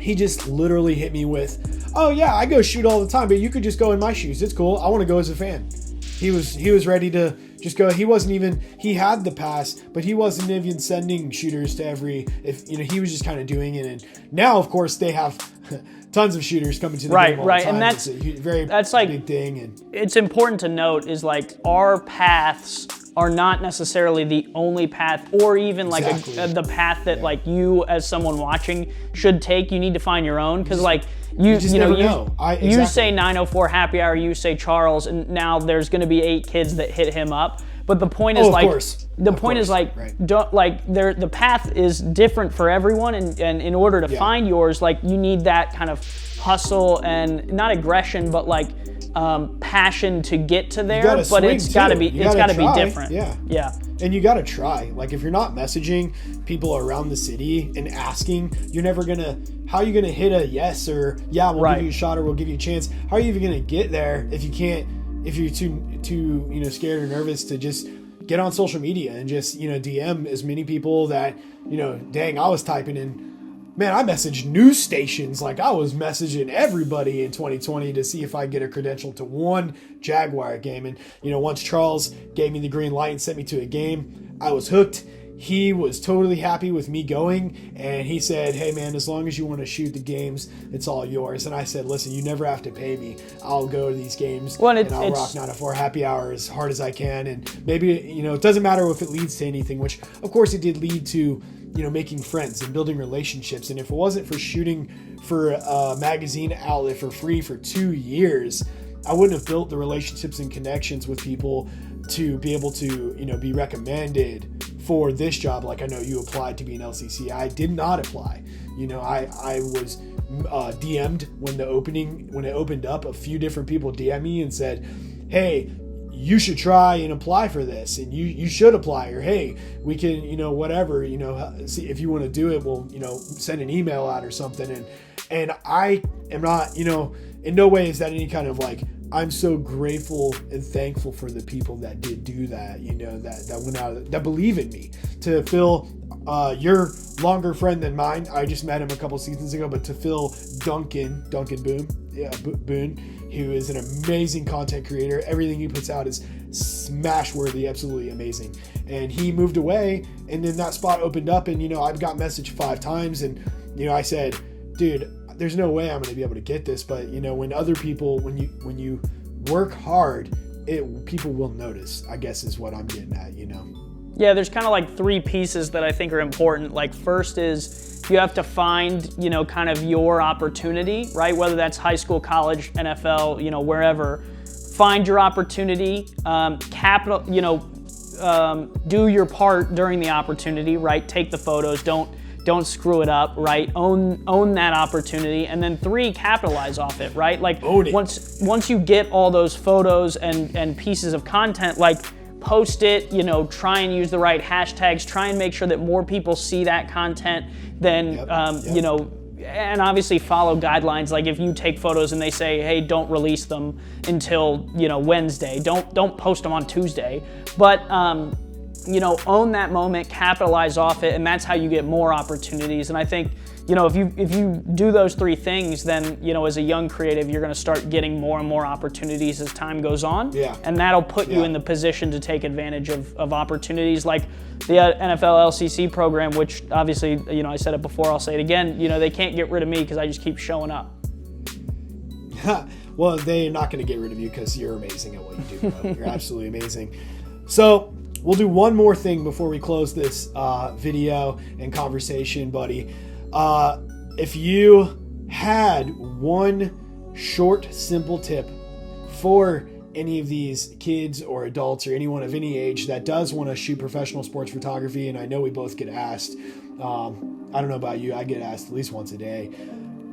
A: he just literally hit me with, oh yeah, I go shoot all the time, but you could just go in my shoes. It's cool. I want to go as a fan. He was ready to just go. He had the pass, but he wasn't even sending shooters to he was just kind of doing it. And now, of course, they have tons of shooters coming to the game all the time.
B: And that's like
A: big thing. And
B: it's important to note is, like, our paths are not necessarily the only path, or even like the path that like you as someone watching should take. You need to find your own, because like you say 904 Happy Hour, you say Charles, and now there's going to be 8 kids that hit him up. But the point is, the path is different for everyone, and in order to find yours, like, you need that kind of hustle and not aggression, but like passion to get to there. But it's got to be different. Yeah.
A: And you got to try. Like, if you're not messaging people around the city and asking, how are you gonna hit a yes or we'll give you a shot or we'll give you a chance? How are you even gonna get there if you're too scared or nervous to just get on social media and just DM as many people that I was typing in. Man, I messaged news stations like I was messaging everybody in 2020 to see if I get a credential to one Jaguar game. And, once Charles gave me the green light and sent me to a game, I was hooked. He was totally happy with me going, and he said, hey man, as long as you want to shoot the games, it's all yours. And I said, listen, you never have to pay me. I'll go to these games and I'll rock 904 Happy Hour as hard as I can. And maybe, it doesn't matter if it leads to anything, which of course it did lead to, making friends and building relationships. And if it wasn't for shooting for a magazine outlet for free for 2 years, I wouldn't have built the relationships and connections with people to be able to, be recommended for this job. Like, I know you applied to be an LCC. I did not apply. I was DM'd when it opened up. A few different people DM'd me and said, hey, you should try and apply for this, and you should apply, or hey, we can, whatever, see if you want to do it, we'll, send an email out or something. And I am not, in no way is that any kind of like, I'm so grateful and thankful for the people that did do that, that went out, that believe in me to fill your longer friend than mine. I just met him a couple seasons ago, but to Phil Duncan Boone, Boone, who is an amazing content creator. Everything he puts out is smash worthy, absolutely amazing. And he moved away, and then that spot opened up, and I've got messaged 5 times, and I said, dude, there's no way I'm going to be able to get this, but when other people, when you work hard, people will notice, I guess is what I'm getting at.
B: Yeah, there's kind of like 3 pieces that I think are important. Like, first is you have to find, kind of your opportunity, right? Whether that's high school, college, NFL, wherever. Find your opportunity, do your part during the opportunity, right? Take the photos, don't screw it up, right? Own that opportunity. And then 3, capitalize off it, right? Like, once you get all those photos and pieces of content, like, post it, try and use the right hashtags, try and make sure that more people see that content than, and obviously follow guidelines. Like, if you take photos and they say, hey, don't release them until, Wednesday, don't post them on Tuesday, but, own that moment, capitalize off it, and that's how you get more opportunities. And I think, if you do those 3 things, then, as a young creative, you're going to start getting more and more opportunities as time goes on. Yeah. And that'll put you in the position to take advantage of opportunities like the NFL LCC program, which obviously, I said it before, I'll say it again, they can't get rid of me because I just keep showing up.
A: Well, they're not going to get rid of you because you're amazing at what you do, bro. You're absolutely amazing. So we'll do one more thing before we close this video and conversation, buddy. If you had one short, simple tip for any of these kids or adults or anyone of any age that does want to shoot professional sports photography, and I know we both get asked, I don't know about you, I get asked at least once a day.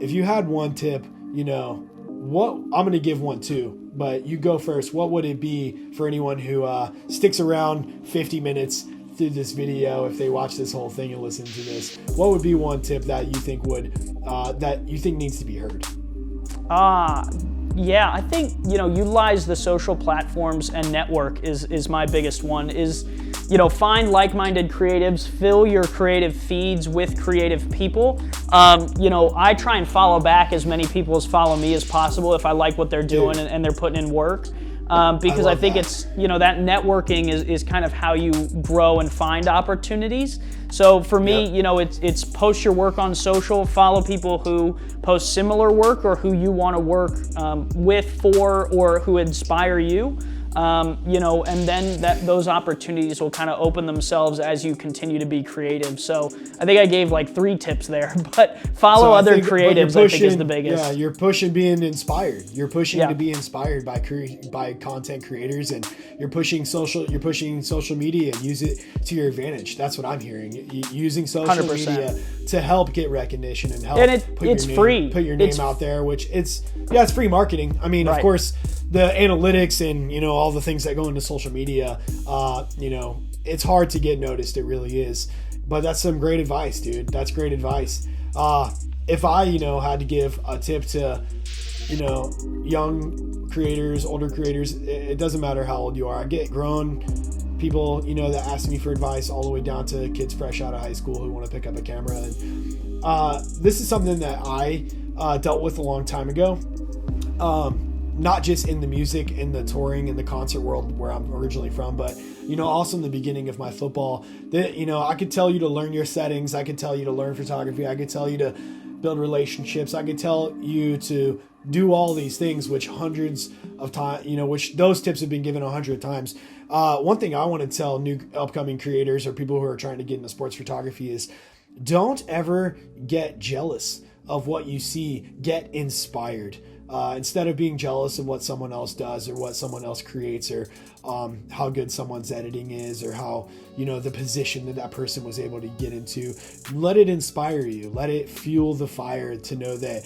A: If you had one tip, what I'm going to give one too, but you go first. What would it be for anyone who sticks around 50 minutes through this video, if they watch this whole thing and listen to this? What would be one tip that you think needs to be heard?
B: Yeah, I think, utilize the social platforms and network is my biggest one. Is, find like-minded creatives, fill your creative feeds with creative people. I try and follow back as many people as follow me as possible if I like what they're doing and they're putting in work. Because I think it's, that networking is kind of how you grow and find opportunities. So for me, it's post your work on social, follow people who post similar work or who you want to work with, for, or who inspire you. And then those opportunities will kind of open themselves as you continue to be creative. So I think I gave like 3 tips there, but follow other creatives, I think is the biggest.
A: Yeah, you're pushing being inspired. You're pushing to be inspired by content creators, and you're pushing social media and use it to your advantage. That's what I'm hearing. Using social
B: 100%.
A: media to help get recognition and help put your name out there, which it's free marketing. I mean, Of course, the analytics and all the things that go into social media, it's hard to get noticed. It really is. But that's some great advice, dude. That's great advice. If I had to give a tip to young creators, older creators, it doesn't matter how old you are. I get grown people that ask me for advice, all the way down to kids fresh out of high school who want to pick up a camera. And this is something that I dealt with a long time ago. Not just in the music and the touring and the concert world where I'm originally from, but also in the beginning of my football, that I could tell you to learn your settings, I could tell you to learn photography, I could tell you to build relationships, I could tell you to do all these things, which hundreds of times, which those tips have been given 100 times. One thing I want to tell new upcoming creators or people who are trying to get into sports photography is, don't ever get jealous of what you see. Get inspired. Instead of being jealous of what someone else does or what someone else creates, or how good someone's editing is, or how the position that person was able to get into, let it inspire you. Let it fuel the fire to know that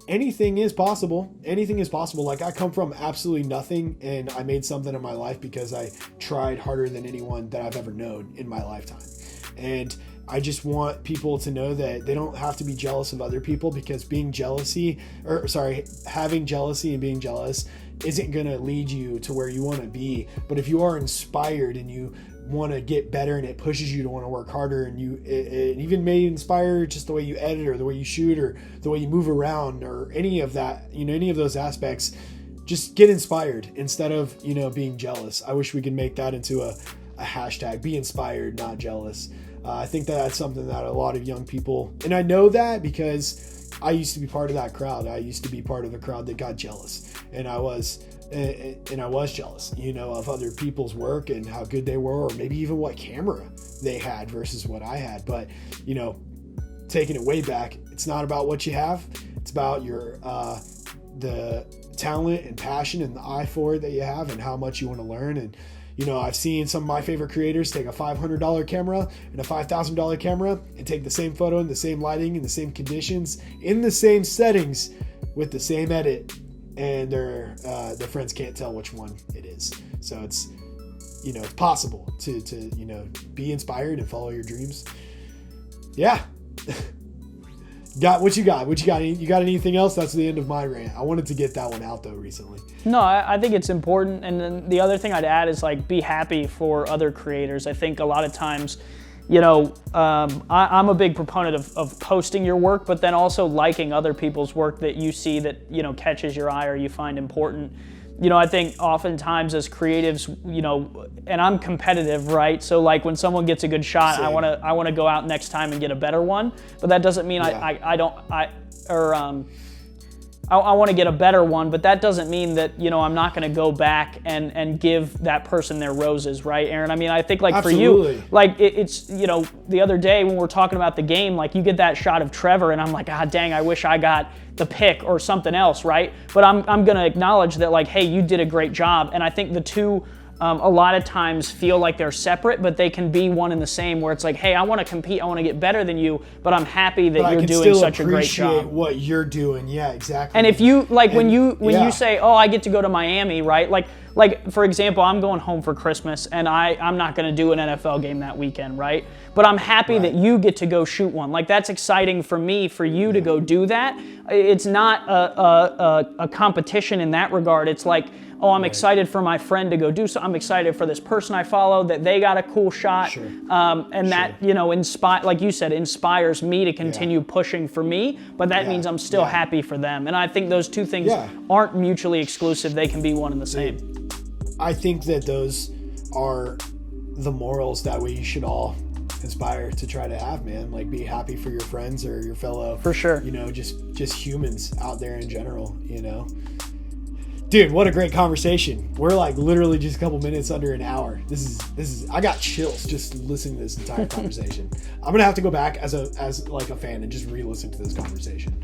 A: anything is possible. Anything is possible. Like, I come from absolutely nothing, and I made something in my life because I tried harder than anyone that I've ever known in my lifetime. And I just want people to know that they don't have to be jealous of other people, because having jealousy and being jealous isn't going to lead you to where you want to be. But if you are inspired and you want to get better, and it pushes you to want to work harder, and it even may inspire just the way you edit or the way you shoot or the way you move around or any of that, any of those aspects. Just get inspired instead of, being jealous. I wish we could make that into a hashtag, be inspired, not jealous. I think that's something that a lot of young people, and I know that because I used to be part of that crowd. I used to be part of a crowd that got jealous, and I was jealous, of other people's work and how good they were, or maybe even what camera they had versus what I had. But, taking it way back, it's not about what you have. It's about your, the talent and passion and the eye for it that you have and how much you want to learn. And, I've seen some of my favorite creators take a $500 camera and a $5,000 camera and take the same photo in the same lighting, in the same conditions, in the same settings, with the same edit, and their friends can't tell which one it is. So it's possible to be inspired and follow your dreams. Yeah. What you got? You got anything else? That's the end of my rant. I wanted to get that one out though recently.
B: No, I think it's important. And then the other thing I'd add is be happy for other creators. I think a lot of times, I'm a big proponent of posting your work, but then also liking other people's work that you see that, catches your eye or you find important. I think oftentimes as creatives, and I'm competitive, right? So when someone gets a good shot,
A: Same.
B: I want to go out next time and get a better one. But that doesn't mean I want to get a better one, but that doesn't mean that, I'm not going to go back and give that person their roses, right, Aaron? I mean, I think
A: Absolutely.
B: For you, it's, the other day when we're talking about the game, you get that shot of Trevor and I'm like, dang, I wish I got the pick or something else, right? But I'm going to acknowledge that hey, you did a great job. And I think the two, a lot of times feel like they're separate, but they can be one and the same, where it's hey, I want to compete, I want to get better than you, but I'm happy that you're doing such a great job.
A: Appreciate what you're doing. Yeah, exactly.
B: And if you when you say, oh, I get to go to Miami, right? Like for example, I'm going home for Christmas and I'm not going to do an NFL game that weekend, right? But I'm happy that you get to go shoot one. That's exciting for me, for you to go do that. It's not a competition in that regard. It's oh, I'm excited for my friend to go do so. I'm excited for this person I follow that they got a cool shot.
A: Sure.
B: That, like you said, inspires me to continue pushing for me, but that means I'm still happy for them. And I think those two things aren't mutually exclusive. They can be one and the same.
A: I think that those are the morals that we should all aspire to try to have, man. Be happy for your friends or your fellow,
B: for sure,
A: just humans out there in general, Dude, what a great conversation. We're literally just a couple minutes under an hour. This is I got chills just listening to this entire conversation. I'm gonna have to go back as a fan and just re-listen to this conversation.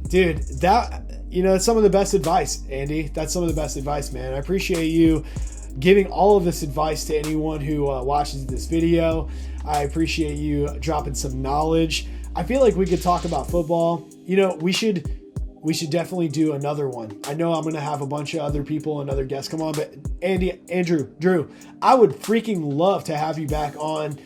A: Dude, that's some of the best advice, Andy. That's some of the best advice, man. I appreciate you giving all of this advice to anyone who watches this video. I appreciate you dropping some knowledge. I feel like we could talk about football. We should definitely do another one. I know I'm going to have a bunch of other people and other guests come on, but Drew, I would freaking love to have you back on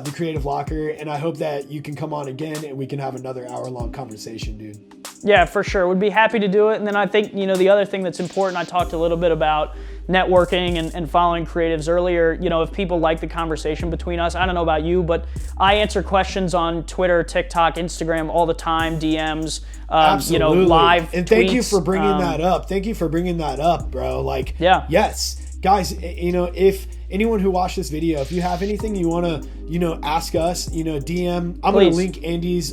A: the Creative Locker, and I hope that you can come on again and we can have another hour-long conversation, dude.
B: Yeah, for sure. Would be happy to do it. And then I think, the other thing that's important, I talked a little bit about networking and following creatives earlier. If people like the conversation between us, I don't know about you, but I answer questions on Twitter, TikTok, Instagram all the time, DMs, live
A: And thank
B: tweets.
A: You for bringing that up. Thank you for bringing that up, bro. Yes. Guys, if anyone who watched this video, if you have anything you want to, ask us, DM. I'm going to link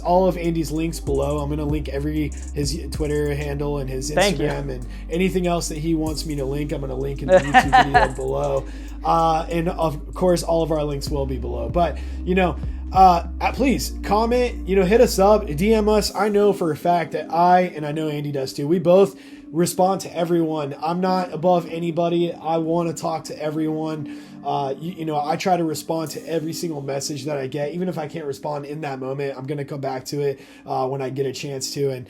A: all of Andy's links below. I'm going to link his Twitter handle and his Instagram and anything else that he wants me to link. I'm going to link in the YouTube video below. And of course, all of our links will be below. But, please comment, hit us up, DM us. I know for a fact that and I know Andy does too, we both respond to everyone. I'm not above anybody. I want to talk to everyone. I try to respond to every single message that I get. Even if I can't respond in that moment, I'm going to come back to it when I get a chance to. And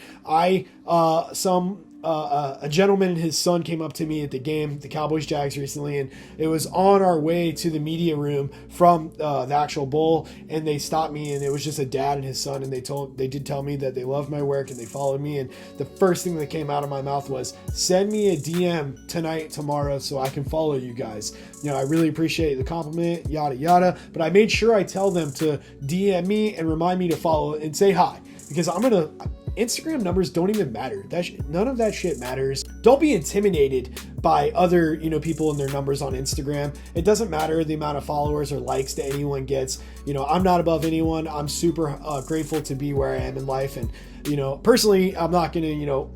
A: a gentleman and his son came up to me at the game, the Cowboys-Jags recently, and it was on our way to the media room from the actual bowl, and they stopped me, and it was just a dad and his son, and they did tell me that they loved my work and they followed me, and the first thing that came out of my mouth was, send me a DM tonight, tomorrow, so I can follow you guys. You know, I really appreciate the compliment, yada yada, but I made sure I tell them to DM me and remind me to follow and say hi, because Instagram numbers don't even matter. None of that shit matters. Don't be intimidated by other, people and their numbers on Instagram. It doesn't matter the amount of followers or likes that anyone gets. I'm not above anyone. I'm super grateful to be where I am in life. And, personally, I'm not going to,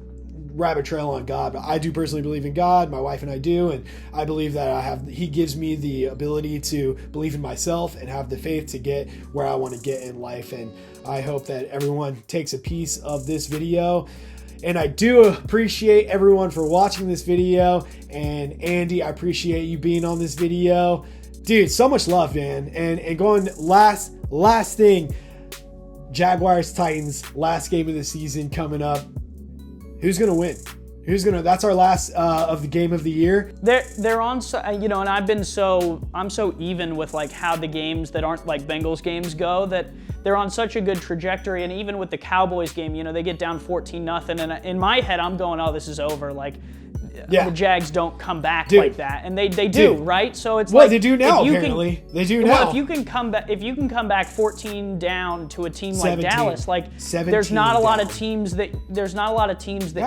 A: rabbit trail on God, but I do personally believe in God. My wife and I do. And I believe that he gives me the ability to believe in myself and have the faith to get where I want to get in life. And I hope that everyone takes a piece of this video. And I do appreciate everyone for watching this video. And Andy, I appreciate you being on this video. Dude, so much love, man. And going last thing, Jaguars Titans, last game of the season coming up. Who's going to win? That's our last of the game of the year.
B: They're on, and I'm so even with like how the games that aren't like Bengals games go, that they're on such a good trajectory. And even with the Cowboys game, they get down 14-0, and in my head, I'm going, oh, this is over. Like, the Jags don't come back like that, and they do, right? So it's
A: they do now. Apparently, they do now.
B: Well, if you can come back 14 down to a team like Dallas, like there's not a lot of teams that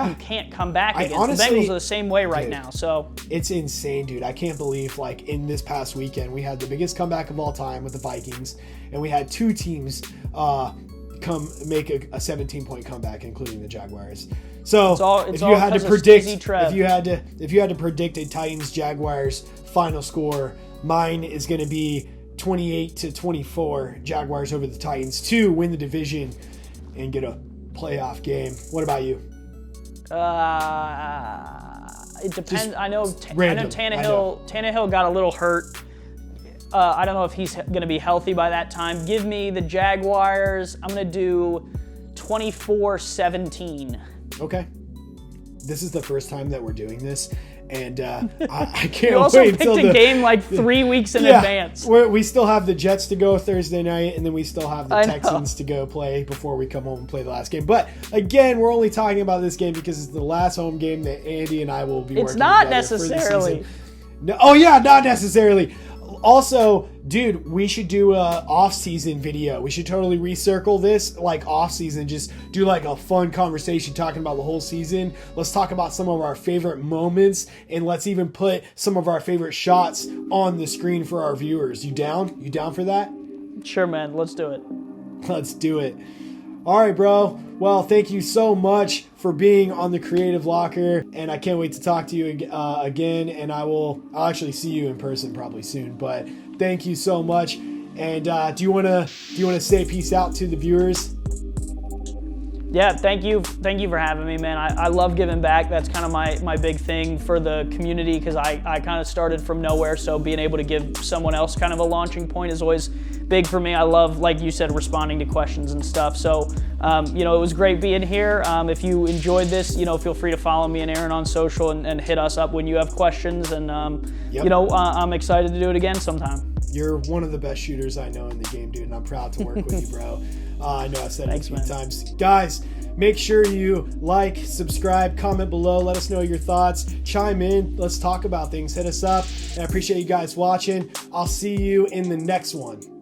B: you can't come back against. Honestly, the Bengals are the same way right now. So
A: it's insane, dude. I can't believe like in this past weekend we had the biggest comeback of all time with the Vikings, and we had two teams come make a 17-point comeback, including the Jaguars. So if you had to predict a Titans Jaguars final score, mine is going to be 28-24 Jaguars over the Titans to win the division and get a playoff game. What about you?
B: It depends. I know Tannehill got a little hurt. I don't know if he's going to be healthy by that time. Give me the Jaguars. I'm going to do 24-17.
A: Okay. This is the first time that we're doing this, and I can't
B: you also
A: wait
B: picked a game like 3 weeks in advance.
A: We still have the Jets to go Thursday night, and then we still have the Texans to go play before we come home and play the last game. But again, we're only talking about this game because it's the last home game that Andy and I will be working together.
B: It's not necessarily.
A: No, not necessarily. Also, dude, we should do a off-season video. We should totally recircle this, like off-season. Just do like a fun conversation talking about the whole season. Let's talk about some of our favorite moments, and let's even put some of our favorite shots on the screen for our viewers. You down? You down for that?
B: Sure, man. Let's do it.
A: Let's do it. All right, bro. Well, thank you so much for being on the Creative Locker, and I can't wait to talk to you again. And I'll actually see you in person probably soon. But thank you so much. And do you wanna say peace out to the viewers?
B: Yeah, thank you for having me, man. I love giving back. That's kind of my big thing for the community, because I kind of started from nowhere, so being able to give someone else kind of a launching point is always big for me. I love, like you said, responding to questions and stuff. So, it was great being here. If you enjoyed this, feel free to follow me and Aaron on social and hit us up when you have questions. And, I'm excited to do it again sometime.
A: You're one of the best shooters I know in the game, dude, and I'm proud to work with you, bro. I know I've said it a few times. Guys, make sure you like, subscribe, comment below. Let us know your thoughts. Chime in. Let's talk about things. Hit us up. And I appreciate you guys watching. I'll see you in the next one.